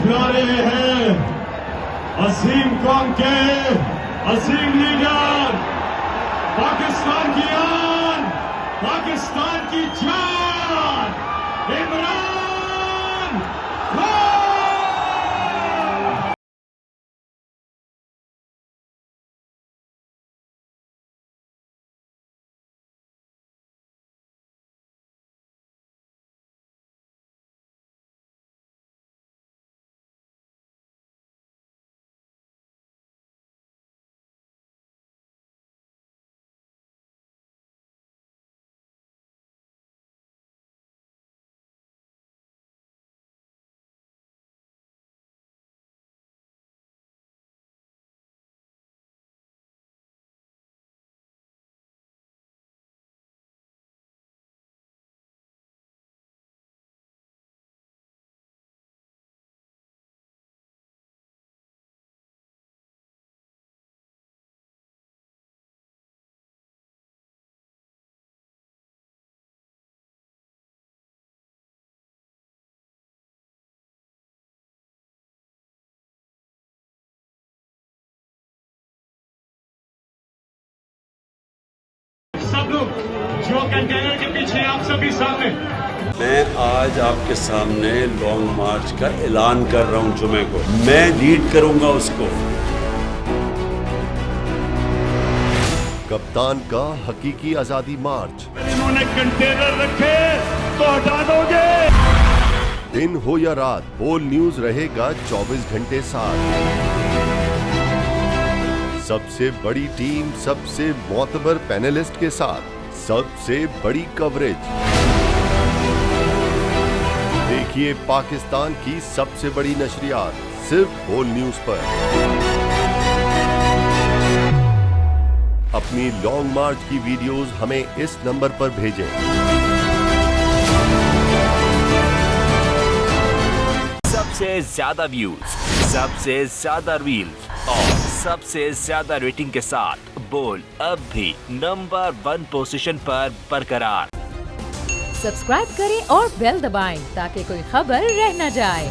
बुला रहे हैं अजीम कौम के अजीम लीडर, पाकिस्तान की आन, पाकिस्तान की जान, इमरान खान। सब लोग जो कंटेनर के पीछे आप सभी सामने, मैं आज आपके सामने लॉन्ग मार्च का ऐलान कर रहा हूं। जुमे को मैं लीड करूंगा उसको। कप्तान का हकीकी आजादी मार्च। इन्होंने कंटेनर रखे तो हटा दोगे। दिन हो या रात, बोल न्यूज रहेगा 24 घंटे साथ। सबसे बड़ी टीम, सबसे मोतबर पैनलिस्ट के साथ, सबसे बड़ी कवरेज। देखिए पाकिस्तान की सबसे बड़ी नशरियात सिर्फ बोल न्यूज पर। अपनी लॉन्ग मार्च की वीडियोस हमें इस नंबर पर भेजें। सबसे ज्यादा व्यूज, सबसे ज्यादा रील्स और सबसे ज्यादा रेटिंग के साथ बोल अब भी नंबर 1 पोजीशन पर बरकरार। सब्सक्राइब करें और बेल दबाएं ताकि कोई खबर रह न जाए।